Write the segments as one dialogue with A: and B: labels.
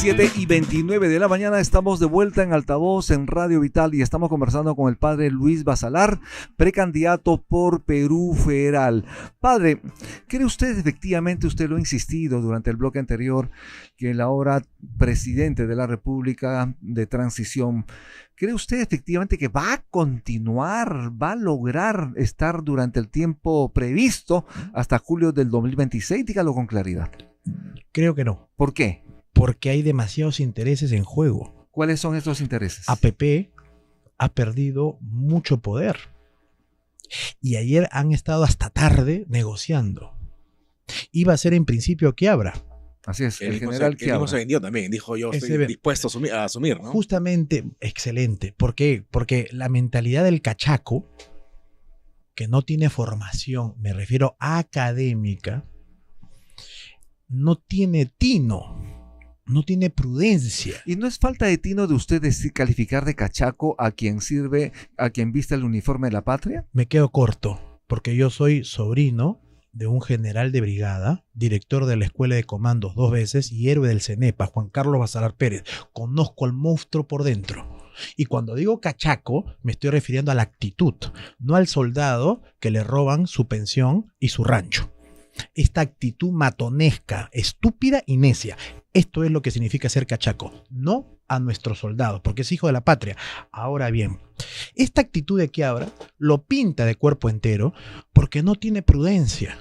A: 7:29 de la mañana, estamos de vuelta en Altavoz en Radio Vital y estamos conversando con el padre Luis Basalar, precandidato por Perú Federal. Padre, ¿cree usted efectivamente, usted lo ha insistido durante el bloque anterior, que el ahora presidente de la República de Transición, ¿cree usted efectivamente que va a continuar, va a lograr estar durante el tiempo previsto hasta julio del 2026? Dígalo con claridad.
B: Creo que no.
A: ¿Por qué?
B: Porque hay demasiados intereses en juego.
A: ¿Cuáles son estos intereses?
B: APP ha perdido mucho poder. Y ayer han estado hasta tarde negociando. Iba a ser en principio Quiabra.
A: Así es, el general Quiabra.
C: El mismo se vendió también, dijo yo estoy dispuesto a asumir, ¿no?
B: Justamente, excelente. ¿Por qué? Porque la mentalidad del cachaco, que no tiene formación, me refiero académica, no tiene tino. No tiene prudencia.
A: Y no es falta de tino de usted calificar de cachaco a quien viste el uniforme de la patria.
B: Me quedo corto, porque yo soy sobrino de un general de brigada, director de la Escuela de Comandos 2 veces y héroe del CENEPA, Juan Carlos Basalar Pérez. Conozco al monstruo por dentro. Y cuando digo cachaco, me estoy refiriendo a la actitud, no al soldado que le roban su pensión y su rancho. Esta actitud matonesca, estúpida y necia. Esto es lo que significa ser cachaco, no a nuestros soldados, porque es hijo de la patria. Ahora bien, esta actitud de Quiabra lo pinta de cuerpo entero porque no tiene prudencia,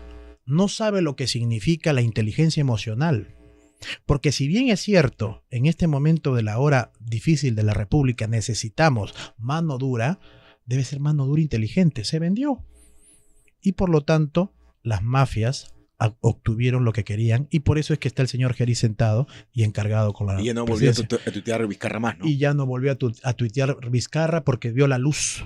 B: no sabe lo que significa la inteligencia emocional. Porque si bien es cierto, en este momento de la hora difícil de la República necesitamos mano dura, debe ser mano dura inteligente, se vendió. Y por lo tanto, las mafias obtuvieron lo que querían y por eso es que está el señor Geri sentado y encargado con la
C: Y ya no volvió a tuitear Vizcarra más, ¿no?
B: Y ya no volvió a tuitear Vizcarra porque vio la luz,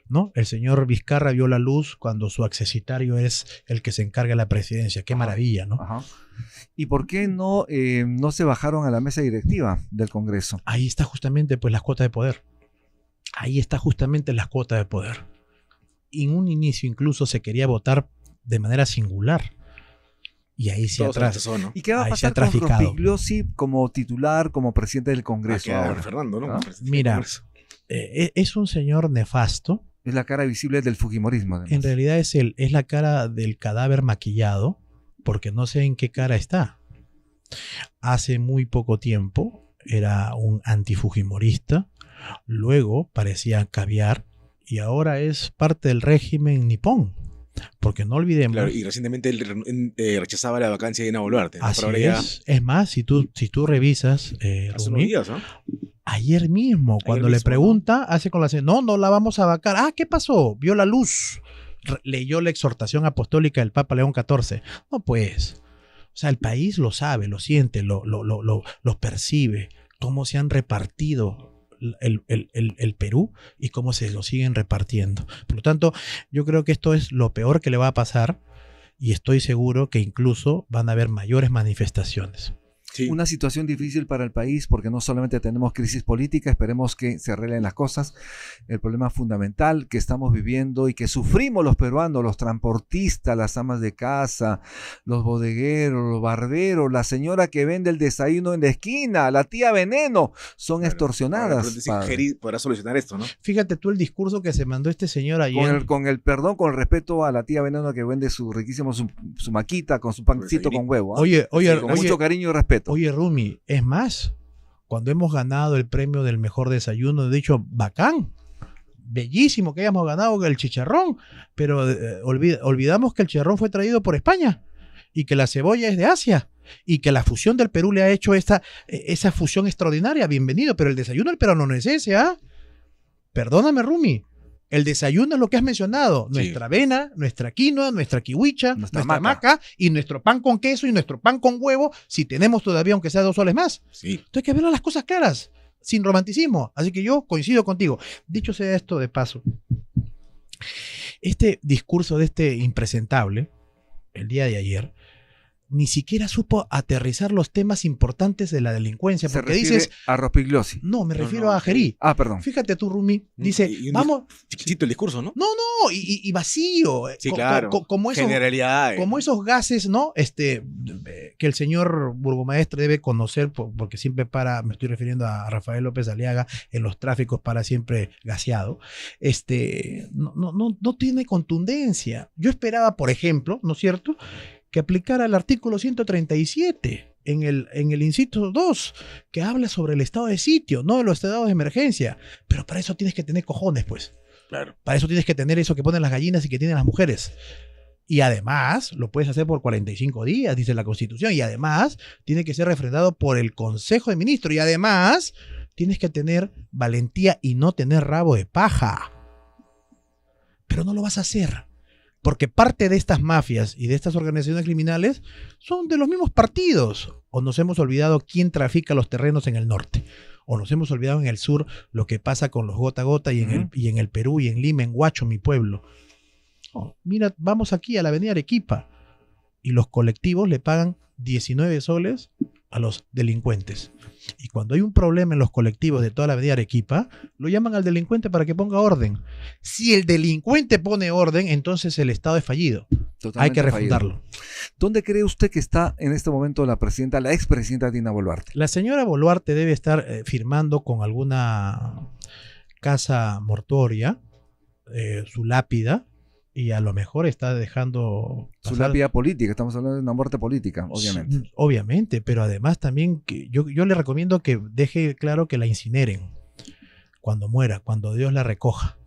B: ¿no? El señor Vizcarra vio la luz cuando su accesitario es el que se encarga de la presidencia. Qué maravilla, ¿no?
A: Ajá. ¿Y por qué no se bajaron a la mesa directiva del Congreso?
B: Ahí está justamente pues las cuotas de poder. Ahí está justamente las cuotas de poder. En un inicio incluso se quería votar de manera singular. Y ahí se atrás.
C: ¿No?
A: ¿Y qué va a pasar con Rospigliosi como titular, como presidente del Congreso ahora?
C: Fernando, ¿no?
A: ¿Ah?
B: Mira, es un señor nefasto.
A: Es la cara visible del fujimorismo, además.
B: En realidad es la cara del cadáver maquillado, porque no sé en qué cara está. Hace muy poco tiempo era un antifujimorista, luego parecía caviar y ahora es parte del régimen nipón. Porque no olvidemos.
C: Claro, y recientemente él rechazaba la vacancia de Dina Boluarte, ¿no?
B: Así
C: pero ahora
B: es. Es más, si tú revisas,
C: hace unos días, ¿no?
B: Ayer mismo, cuando le pregunta, hace con la no la vamos a vacar. Ah, ¿qué pasó? Vio la luz. Leyó la exhortación apostólica del Papa León XIV. No, pues. O sea, el país lo sabe, lo siente, lo percibe. Cómo se han repartido el Perú y cómo se lo siguen repartiendo. Por lo tanto, yo creo que esto es lo peor que le va a pasar y estoy seguro que incluso van a haber mayores manifestaciones.
C: Sí.
A: Una situación difícil para el país porque no solamente tenemos crisis política, esperemos que se arreglen las cosas. El problema fundamental que estamos viviendo y que sufrimos los peruanos, los transportistas, las amas de casa, los bodegueros, los barberos, la señora que vende el desayuno en la esquina, la tía Veneno, son extorsionadas.
C: Geri podrá solucionar esto, ¿no?
B: Fíjate tú el discurso que se mandó este señor ayer.
A: Con el respeto a la tía Veneno que vende su riquísimo su maquita con su pancito con huevo. ¿Eh?
B: Oye,
A: con mucho cariño y respeto.
B: Oye, Rumi, es más, cuando hemos ganado el premio del mejor desayuno, he dicho, bacán, bellísimo que hayamos ganado el chicharrón, pero olvidamos que el chicharrón fue traído por España y que la cebolla es de Asia y que la fusión del Perú le ha hecho esa fusión extraordinaria. Bienvenido, pero el desayuno del peruano no es ese, ¿ah? Perdóname, Rumi. El desayuno es lo que has mencionado, nuestra avena, nuestra quinoa, nuestra kiwicha, nuestra maca y nuestro pan con queso y nuestro pan con huevo, si tenemos todavía aunque sea 2 soles más.
C: Sí.
B: Entonces hay que ver las cosas claras, sin romanticismo. Así que yo coincido contigo. Dicho sea esto de paso, este discurso de este impresentable, el día de ayer, ni siquiera supo aterrizar los temas importantes de la delincuencia.
A: Se
B: Porque
A: refiere
B: dices,
A: a Rospigliosi.
B: no, me refiero
C: no,
B: a Gerí.
A: Ah, perdón.
B: Fíjate tú, Rumi, dice,
C: Y un
B: vamos,
C: Chiquitito el discurso, ¿no?
B: no, y vacío.
C: Sí, claro.
B: Como esos,
C: Generalidades.
B: como esos gases, ¿no? Que el señor burgomaestre debe conocer, porque siempre me estoy refiriendo a Rafael López Aliaga, en los tráficos para siempre gaseado. No tiene contundencia. Yo esperaba, por ejemplo, ¿no es cierto?, que aplicara el artículo 137 en el inciso 2, que habla sobre el estado de sitio, no de los estados de emergencia. Pero para eso tienes que tener cojones, pues.
C: Claro.
B: Para eso tienes que tener eso que ponen las gallinas y que tienen las mujeres. Y además, lo puedes hacer por 45 días, dice la Constitución. Y además, tiene que ser refrendado por el Consejo de Ministros. Y además, tienes que tener valentía y no tener rabo de paja. Pero no lo vas a hacer. Porque parte de estas mafias y de estas organizaciones criminales son de los mismos partidos. O nos hemos olvidado quién trafica los terrenos en el norte. O nos hemos olvidado en el sur lo que pasa con los gota a gota y en el Perú y en Lima, en Huacho, mi pueblo. Oh, mira, vamos aquí a la avenida Arequipa y los colectivos le pagan 19 soles a los delincuentes. Y cuando hay un problema en los colectivos de toda la avenida Arequipa, lo llaman al delincuente para que ponga orden. Si el delincuente pone orden, entonces el Estado es fallido.
A: Totalmente
B: hay que
A: fallido.
B: refundarlo.
A: ¿Dónde cree usted que está en este momento la expresidenta Dina Boluarte?
B: La señora Boluarte debe estar firmando con alguna casa mortuoria su lápida, y a lo mejor está dejando
A: Su lápida política, estamos hablando de una muerte política, obviamente.
B: Obviamente, pero además también que yo le recomiendo que deje claro que la incineren cuando muera, cuando Dios la recoja,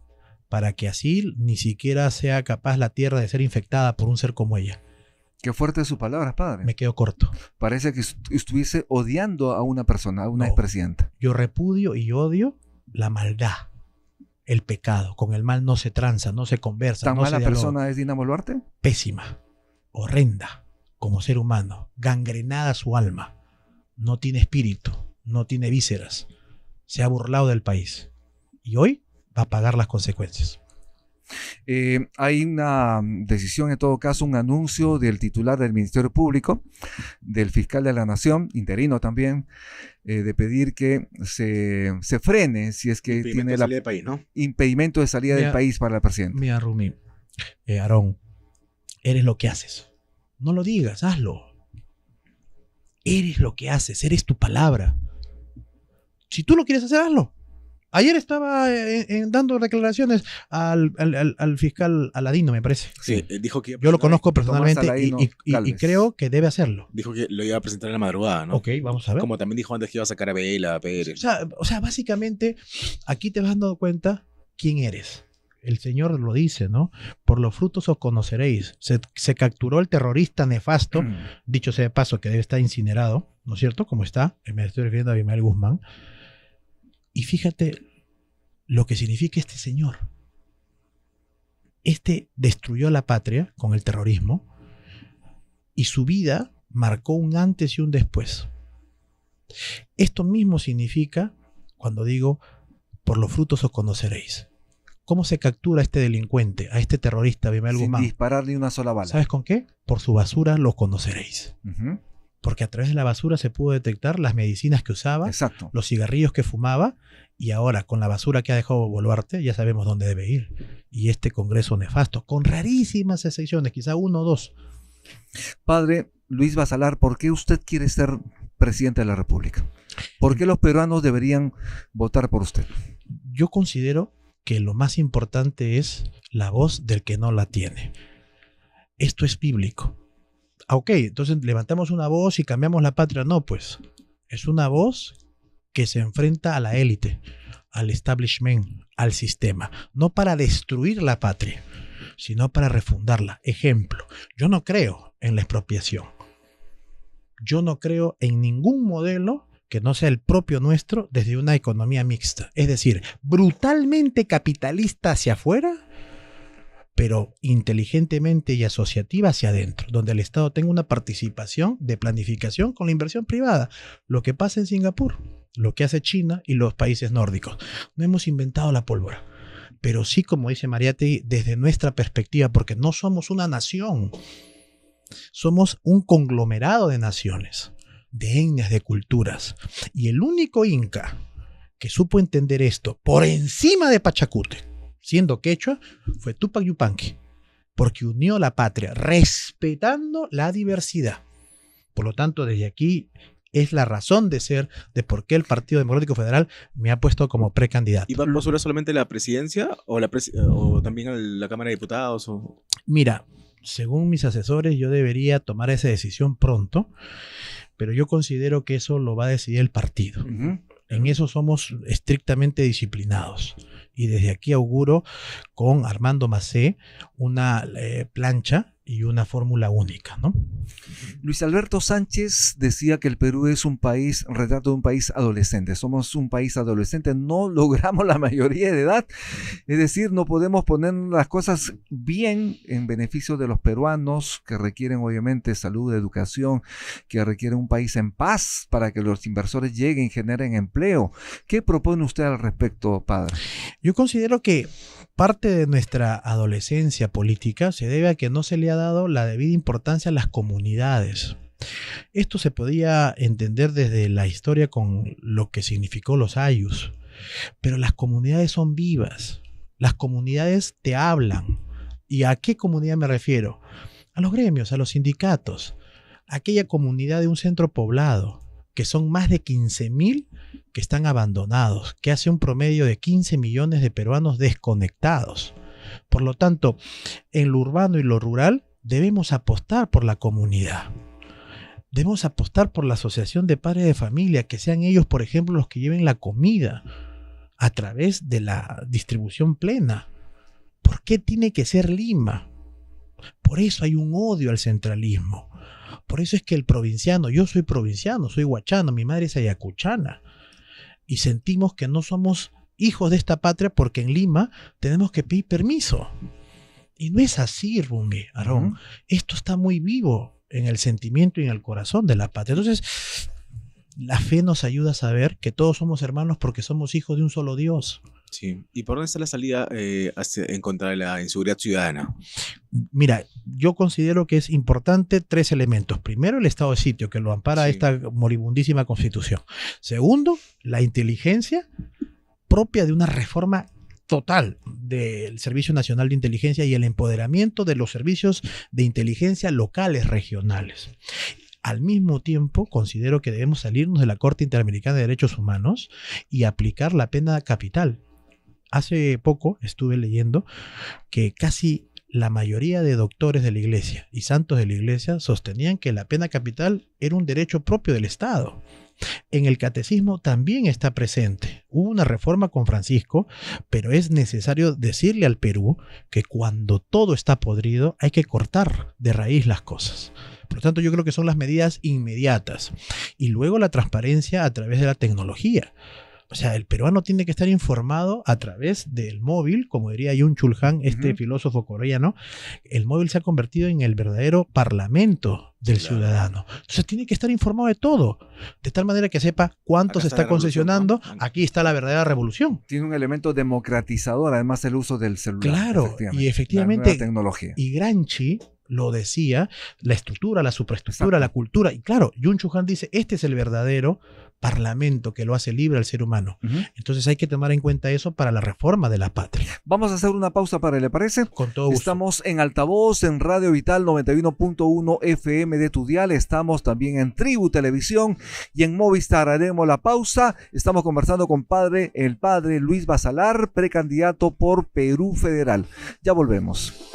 B: para que así ni siquiera sea capaz la tierra de ser infectada por un ser como ella.
A: Qué fuertes sus palabras, padre.
B: Me quedo corto.
A: Parece que estuviese odiando a una persona, a una
B: No.
A: expresidenta.
B: Yo repudio y odio la maldad, el pecado. Con el mal no se tranza, no se conversa.
A: ¿Tan
B: no
A: mala
B: se dialoga.
A: persona es Dina Boluarte?
B: Pésima, horrenda como ser humano, gangrenada su alma, no tiene espíritu, no tiene vísceras, se ha burlado del país y hoy va a pagar las consecuencias.
A: Hay una decisión, en todo caso, un anuncio del titular del Ministerio Público, del fiscal de la Nación, interino también, de pedir que se frene si es que tiene
C: salida del país, ¿no?
A: impedimento de salida del país para la presidenta.
B: Mira, Rumi, Aarón, eres lo que haces. No lo digas, hazlo. Eres lo que haces, eres tu palabra. Si tú lo quieres hacer, hazlo. Ayer estaba dando declaraciones al fiscal Aladino, me parece.
C: Sí, dijo que...
B: Yo lo conozco personalmente
A: Aladino
B: y creo que debe hacerlo.
C: Dijo que lo iba a presentar en la madrugada, ¿no?
B: Ok, vamos a ver.
C: Como también dijo antes que iba a sacar a Vela, a Pérez.
B: O sea, básicamente, aquí te vas dando cuenta quién eres. El Señor lo dice, ¿no? Por los frutos os conoceréis. Se capturó el terrorista nefasto, dicho sea de paso, que debe estar incinerado, ¿no es cierto? Como está, me estoy refiriendo a Abimael Guzmán. Y fíjate lo que significa este señor. Este destruyó la patria con el terrorismo y su vida marcó un antes y un después. Esto mismo significa cuando digo, por los frutos os conoceréis. ¿Cómo se captura a este delincuente, a este terrorista, Abimael
A: Sin
B: Guzmán?
A: dispararle una sola bala.
B: ¿Sabes con qué? Por su basura los conoceréis. Porque a través de la basura se pudo detectar las medicinas que usaba,
A: Exacto.
B: los cigarrillos que fumaba, y ahora con la basura que ha dejado Boluarte ya sabemos dónde debe ir. Y este Congreso nefasto, con rarísimas excepciones, quizá uno o dos.
A: Padre Luis Basalar, ¿por qué usted quiere ser presidente de la República? ¿Por qué los peruanos deberían votar por usted?
B: Yo considero que lo más importante es la voz del que no la tiene. Esto es bíblico. Ok, entonces levantamos una voz y cambiamos la patria. No, pues es una voz que se enfrenta a la élite, al establishment, al sistema. No para destruir la patria, sino para refundarla. Ejemplo, yo no creo en la expropiación. Yo no creo en ningún modelo que no sea el propio nuestro desde una economía mixta. Es decir, brutalmente capitalista hacia afuera, pero inteligentemente y asociativa hacia adentro, donde el Estado tenga una participación de planificación con la inversión privada. Lo que pasa en Singapur, lo que hace China y los países nórdicos. No hemos inventado la pólvora, pero sí, como dice Mariátegui, desde nuestra perspectiva, porque no somos una nación. somos un conglomerado de naciones, de etnias, de culturas. Y el único inca que supo entender esto por encima de Pachacute, siendo quechua, fue Túpac Yupanqui, porque unió la patria respetando la diversidad. Por lo tanto, desde aquí es la razón de ser de por qué el Partido Democrático Federal me ha puesto como precandidato.
C: ¿Y va a postular solamente la presidencia o también a la Cámara de Diputados?
B: Mira, según mis asesores, yo debería tomar esa decisión pronto, pero yo considero que eso lo va a decidir el partido. En eso somos estrictamente disciplinados. Y desde aquí auguro con Armando Macé una plancha y una fórmula única, ¿no?
A: Luis Alberto Sánchez decía que el Perú es un país, retrato de un país adolescente. Somos un país adolescente, no logramos la mayoría de edad. Es decir, no podemos poner las cosas bien en beneficio de los peruanos, que requieren obviamente salud, educación, que requieren un país en paz para que los inversores lleguen y generen empleo. ¿Qué propone usted al respecto, padre?
B: Yo considero que parte de nuestra adolescencia política se debe a que no se le ha dado la debida importancia a las comunidades. Esto se podía entender desde la historia con lo que significó los ayllus, pero las comunidades son vivas, las comunidades te hablan. ¿Y a qué comunidad me refiero? A los gremios, a los sindicatos, a aquella comunidad de un centro poblado, que son más de 15.000 que están abandonados, que hace un promedio de 15 millones de peruanos desconectados. Por lo tanto, en lo urbano y lo rural debemos apostar por la comunidad. Debemos apostar por la asociación de padres de familia, que sean ellos, por ejemplo, los que lleven la comida a través de la distribución plena. ¿Por qué tiene que ser Lima? Por eso hay un odio al centralismo. Por eso es que el provinciano, yo soy provinciano, soy huachano, mi madre es ayacuchana, y sentimos que no somos hijos de esta patria porque en Lima tenemos que pedir permiso. Y no es así, Rumi, Aarón. Esto está muy vivo en el sentimiento y en el corazón de la patria. Entonces, la fe nos ayuda a saber que todos somos hermanos porque somos hijos de un solo Dios.
C: Sí. ¿Y por dónde está la salida en contra de la inseguridad ciudadana?
B: Mira, yo considero que es importante 3 elementos. Primero, el estado de sitio, que lo ampara esta moribundísima Constitución. Segundo, la inteligencia propia de una reforma total del Servicio Nacional de Inteligencia y el empoderamiento de los servicios de inteligencia locales, regionales. Al mismo tiempo, considero que debemos salirnos de la Corte Interamericana de Derechos Humanos y aplicar la pena capital. Hace poco estuve leyendo que casi la mayoría de doctores de la Iglesia y santos de la Iglesia sostenían que la pena capital era un derecho propio del Estado. En el catecismo también está presente. Hubo una reforma con Francisco, pero es necesario decirle al Perú que cuando todo está podrido hay que cortar de raíz las cosas. Por lo tanto, yo creo que son las medidas inmediatas. Y luego la transparencia a través de la tecnología. O sea, el peruano tiene que estar informado a través del móvil, como diría Yun Chulhan, este filósofo coreano. El móvil se ha convertido en el verdadero parlamento del ciudadano. Entonces tiene que estar informado de todo, de tal manera que sepa cuánto se está concesionando. ¿No? Aquí está la verdadera revolución.
A: Tiene un elemento democratizador, además el uso del celular.
B: Claro, y efectivamente,
A: la tecnología.
B: Y Gramsci lo decía, la estructura, la superestructura, la cultura. Y claro, Yun Chulhan dice, este es el verdadero parlamento que lo hace libre al ser humano. Entonces hay que tomar en cuenta eso para la reforma de la patria.
A: Vamos a hacer una pausa ¿le parece?
B: Con todo gusto.
A: Estamos en Altavoz, en Radio Vital 91.1 FM de tu dial. Estamos también en Tribu Televisión y en Movistar. Haremos la pausa. Estamos conversando con el padre Luis Basalar, precandidato por Perú Federal. Ya volvemos.